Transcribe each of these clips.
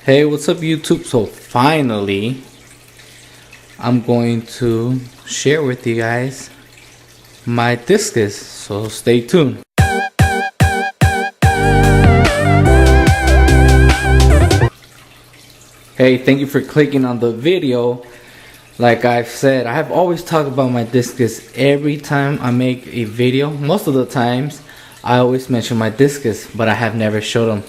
Hey, what's up YouTube? So finally, I'm going to share with you guys my Discus, so stay tuned. Hey, thank you for clicking on the video. Like I've said, I have always talked about my Discus every time I make a video. Most of the times, I always mention my Discus, but I have never showed them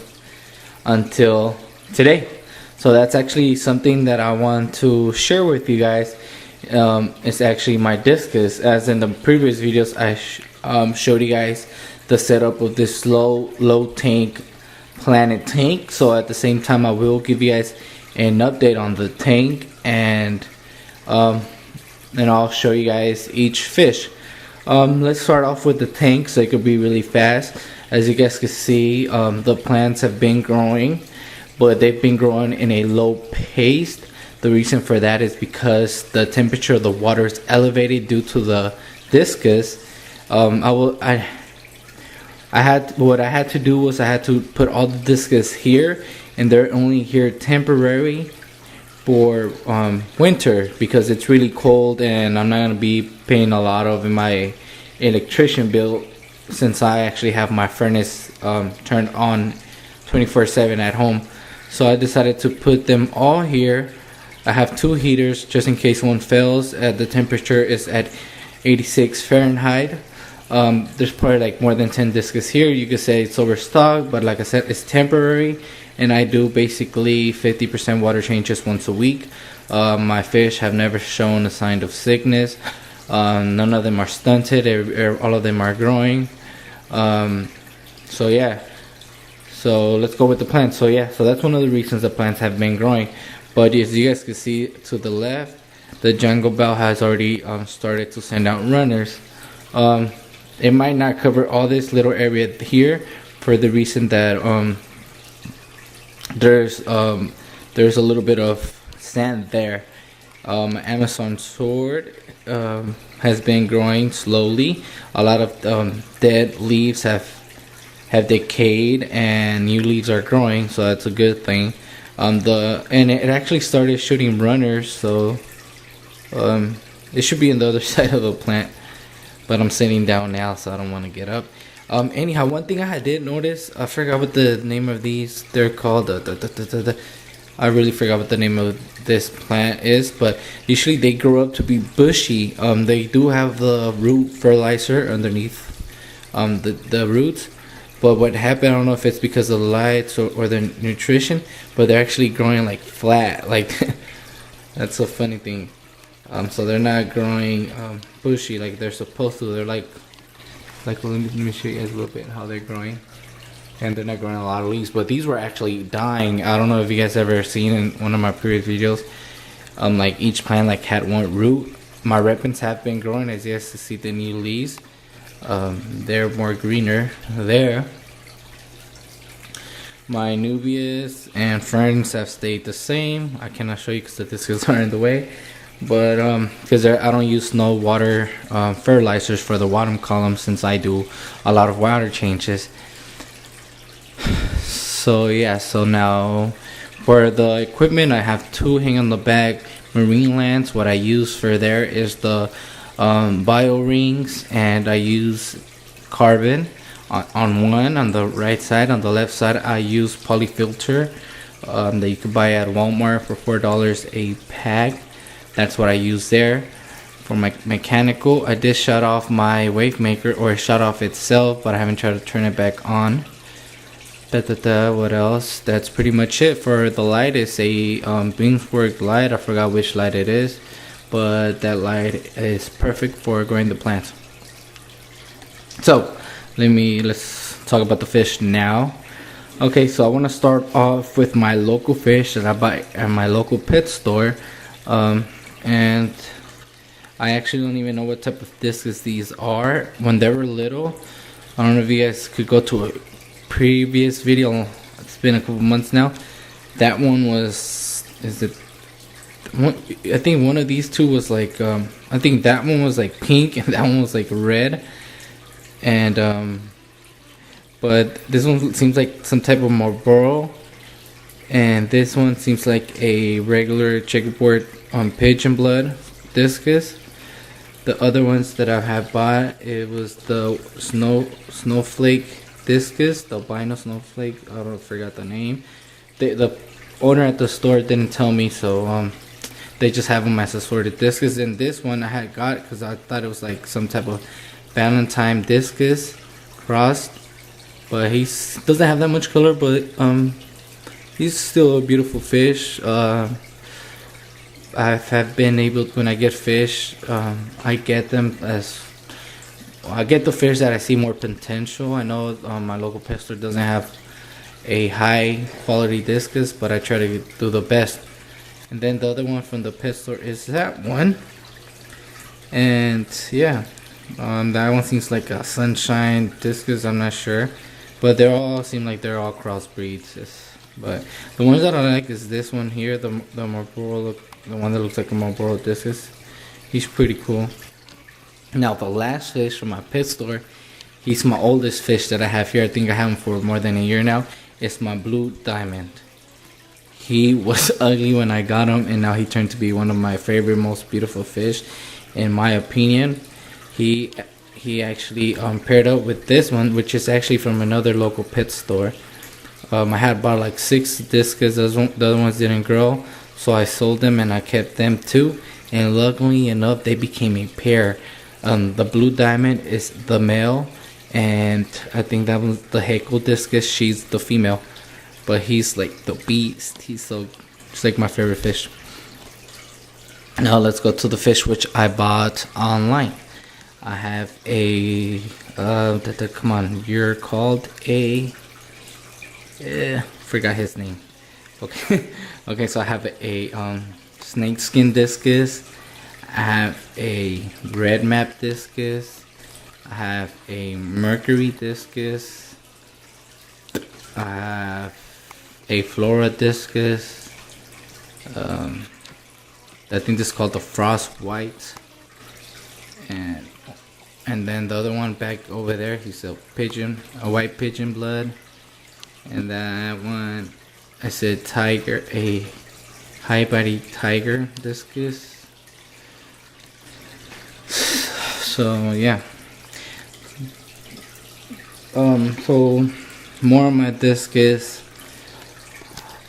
until today. So that's actually something that I want to share with you guys. It's actually my Discus. As in the previous videos, I showed you guys the setup of this low tank Planet tank. So at the same time, I will give you guys an update on the tank, and I'll show you guys each fish. Let's start off with the tank so it could be really fast. As you guys can see, the plants have been growing, but they've been growing in a low pace. The reason for that is because the temperature of the water is elevated due to the Discus. What I had to do was I had to put all the Discus here, and they're only here temporary for winter because it's really cold, and I'm not gonna be paying a lot of my electrician bill since I actually have my furnace turned on 24/7 at home. So I decided to put them all here. I have two heaters just in case one fails. The temperature is at 86 Fahrenheit. There's probably like more than 10 Discus here. You could say it's overstocked, but like I said, it's temporary, and I do basically 50% water changes once a week. My fish have never shown a sign of sickness. None of them are stunted. All of them are growing. So yeah. So let's go with the plants. So that's one of the reasons the plants have been growing. But as you guys can see to the left, the jungle bell has already started to send out runners. It might not cover all this little area here for the reason that there's a little bit of sand there. Amazon sword has been growing slowly. A lot of dead leaves have decayed and new leaves are growing, so that's a good thing. And it actually started shooting runners, so it should be on the other side of the plant, but I'm sitting down now, so I don't want to get up. Anyhow, one thing I did notice, I forgot what the name of these, they're called I really forgot what the name of this plant is, but usually they grow up to be bushy. They do have the root fertilizer underneath the roots, but what happened, I don't know if it's because of the lights or the nutrition, but they're actually growing like flat. Like that's a funny thing. So they're not growing bushy like they're supposed to. They're like let me show you guys a little bit how they're growing. And they're not growing a lot of leaves, but these were actually dying. I don't know if you guys ever seen in one of my previous videos, like each plant like had one root. My repens have been growing, as you guys can see the new leaves. They're more greener there. My Nubias and ferns have stayed the same. I cannot show you because the Discus are in the way, but because I don't use no water fertilizers for the bottom column since I do a lot of water changes. So so now for the equipment, I have two hang on the back marine lamps. What I use for there is the bio rings, and I use carbon on one on the right side. On the left side, I use polyfilter that you can buy at Walmart for $4 a pack. That's what I use there. For my mechanical, I did shut off my wave maker, or it shut off itself, but I haven't tried to turn it back on. What else? That's pretty much it. For the light, it's a Beamswork light. I forgot which light it is, but that light is perfect for growing the plants. So let's talk about the fish now. Okay, so I want to start off with my local fish that I buy at my local pet store, and I actually don't even know what type of Discus these are. When they were little, I don't know if you guys could go to a previous video, it's been a couple months now. That one was, I think one of these two was like I think that one was like pink and that one was like red, and but this one seems like some type of Marlboro, And this one seems like a regular checkerboard pigeon blood discus. The other ones that I have bought, it was the snowflake discus, the albino snowflake. I don't forgot the name. The owner at the store didn't tell me, so they just have them as assorted discus. And this one I had got because I thought it was like some type of Valentine discus crossed, but he doesn't have that much color, but he's still a beautiful fish. I have been able, when I get fish, I get them as I get the fish that I see more potential. I know my local pet store doesn't have a high quality discus, but I try to do the best. And then the other one from the pet store is that one, and yeah, that one seems like a sunshine discus. I'm not sure, but they all seem like they're all crossbreeds. But the ones that I like is this one here, the Marlboro, the one that looks like a Marlboro discus. He's pretty cool. Now the last fish from my pet store, he's my oldest fish that I have here. I think I have him for more than a year now. It's my blue diamond. He was ugly when I got him, and now he turned to be one of my favorite, most beautiful fish, in my opinion. He actually paired up with this one, which is actually from another local pet store. I had bought like 6 discus. The other ones didn't grow, so I sold them and I kept them too. And luckily enough, they became a pair. The blue diamond is the male, and I think that was the Hakel discus. She's the female, but he's like the beast. He's like my favorite fish. Now let's go to the fish which I bought online. I have a come on, you're called a forgot his name. Okay, so I have a snake skin discus. I have a red map discus. I have a mercury discus. I have a flora discus. I think this is called the frost white. And then the other one back over there, he's a white pigeon blood. And that one, I said tiger, a high body tiger discus. So yeah. So more on my discus.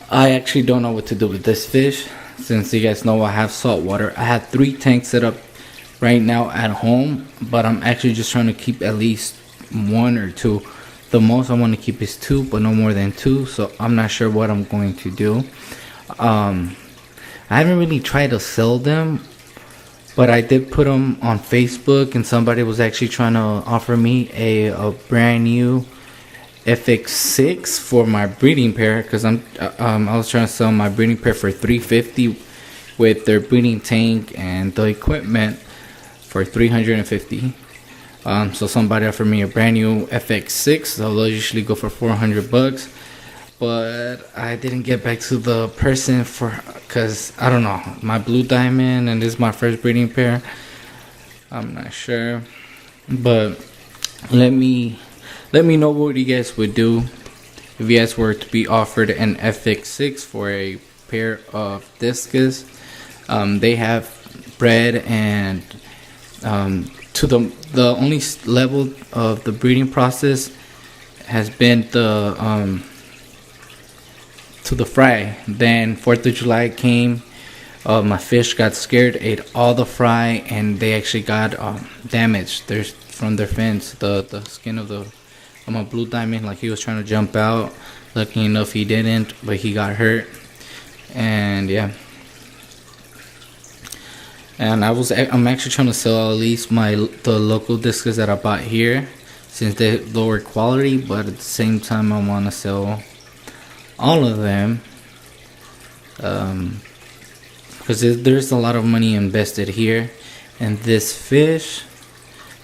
I actually don't know what to do with this fish. Since you guys know I have salt water, I have 3 tanks set up right now at home, but I'm actually just trying to keep at least 1 or 2. The most I want to keep is 2, but no more than 2. So I'm not sure what I'm going to do. I haven't really tried to sell them, but I did put them on Facebook, and somebody was actually trying to offer me a brand new FX6 for my breeding pair, because I was trying to sell my breeding pair for $350 with their breeding tank and the equipment for $350. So somebody offered me a brand new FX6, so they'll usually go for $400. But I didn't get back to the person because I don't know, my blue diamond, and this is my first breeding pair. I'm not sure, but let me know what you guys would do if you guys were to be offered an FX6 for a pair of discus. They have bred, and to the only level of the breeding process has been to the fry. Then 4th of July came, my fish got scared, ate all the fry, and they actually got damaged from their fins. The skin of my blue diamond, like he was trying to jump out. Lucky enough he didn't, but he got hurt. And yeah, and I'm actually trying to sell at least the local discus that I bought here, since they're lower quality, but at the same time I want to sell all of them, because there's a lot of money invested here. And this fish,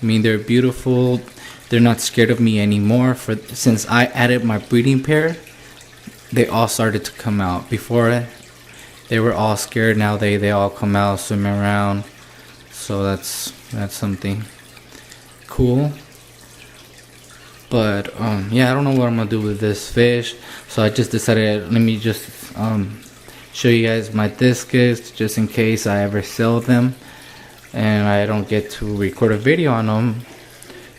I mean, they're beautiful. They're not scared of me anymore. Since I added my breeding pair, they all started to come out. Before, they were all scared. Now they all come out, swimming around. So that's something cool. But yeah, I don't know what I'm gonna do with this fish, so I just decided, let me just show you guys my discus, just in case I ever sell them and I don't get to record a video on them.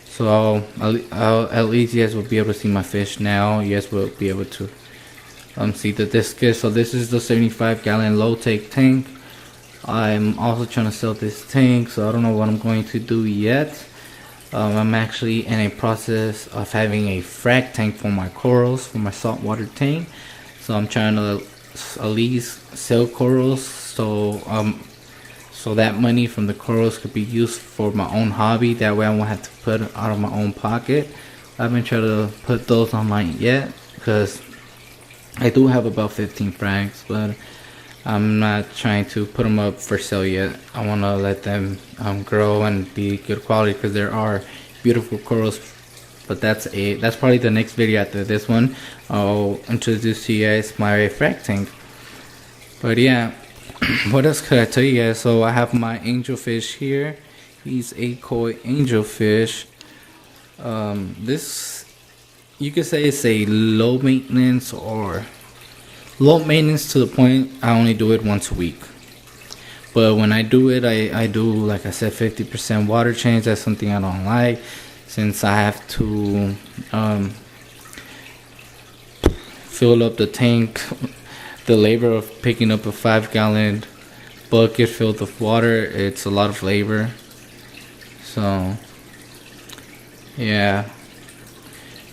So I'll at least you guys will be able to see my fish now. You guys will be able to see the discus. So this is the 75-gallon low take tank. I'm also trying to sell this tank, so I don't know what I'm going to do yet. I'm actually in a process of having a frac tank for my corals, for my saltwater tank. So I'm trying to at least sell corals, so that money from the corals could be used for my own hobby. That way I won't have to put it out of my own pocket. I haven't tried to put those online yet because I do have about 15 frags, but I'm not trying to put them up for sale yet. I want to let them grow and be good quality, because there are beautiful corals. But that's probably the next video after this one. I'll introduce to you guys my frac tank. But yeah, what else could I tell you guys? So I have my angelfish here. He's a koi angelfish. This, you could say it's a low maintenance to the point I only do it once a week. But when I do it, I do, like I said, 50% water change. That's something I don't like, since I have to fill up the tank. The labor of picking up a 5-gallon bucket filled with water, it's a lot of labor. So yeah,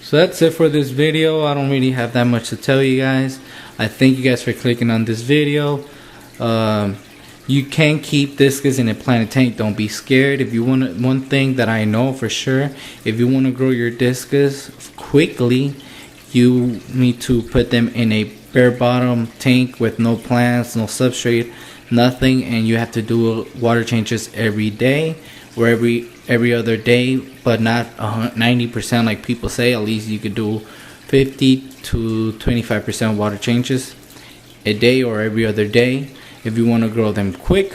so that's it for this video. I don't really have that much to tell you guys. I thank you guys for clicking on this video. You can keep discus in a planted tank. Don't be scared. If you want, one thing that I know for sure, if you want to grow your discus quickly, you need to put them in a bare bottom tank with no plants, no substrate, nothing, and you have to do water changes every day or every other day, but not 90% like people say. At least you could do 50 to 25% water changes a day or every other day if you want to grow them quick.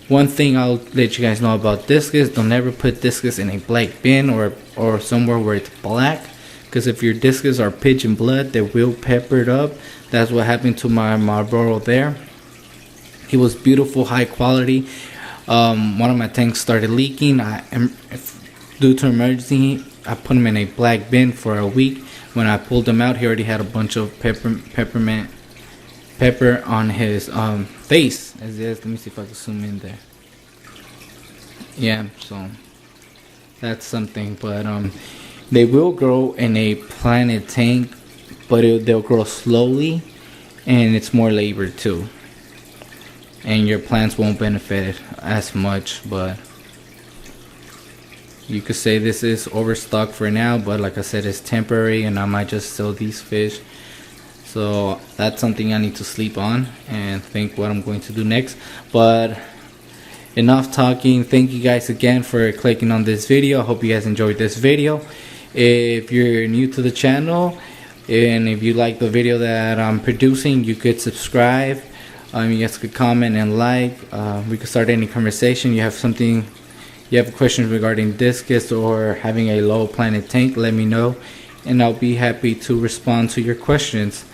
One thing I'll let you guys know about discus: don't ever put discus in a black bin or somewhere where it's black, because if your discus are pigeon blood, they will pepper it up. That's what happened to my Marlboro there. It was beautiful, high quality. One of my tanks started leaking. Due to emergency, I put him in a black bin for a week. When I pulled him out, he already had a bunch of pepper on his face. Let me see if I can zoom in there. Yeah, so that's something. But they will grow in a planted tank, but they'll grow slowly, and it's more labor too, and your plants won't benefit as much. But you could say this is overstock for now, but like I said, it's temporary, and I might just sell these fish. So that's something I need to sleep on and think what I'm going to do next. But enough talking. Thank you guys again for clicking on this video. I hope you guys enjoyed this video. If you're new to the channel and if you like the video that I'm producing, you could subscribe. You guys could comment and like. We could start any conversation. You have questions regarding discus or having a low planted tank, let me know, and I'll be happy to respond to your questions.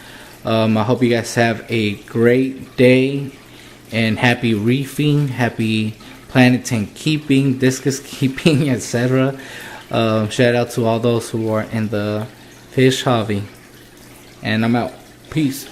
I hope you guys have a great day, and happy reefing, happy planted tank keeping, discus keeping, etc. Shout out to all those who are in the fish hobby, and I'm out. Peace.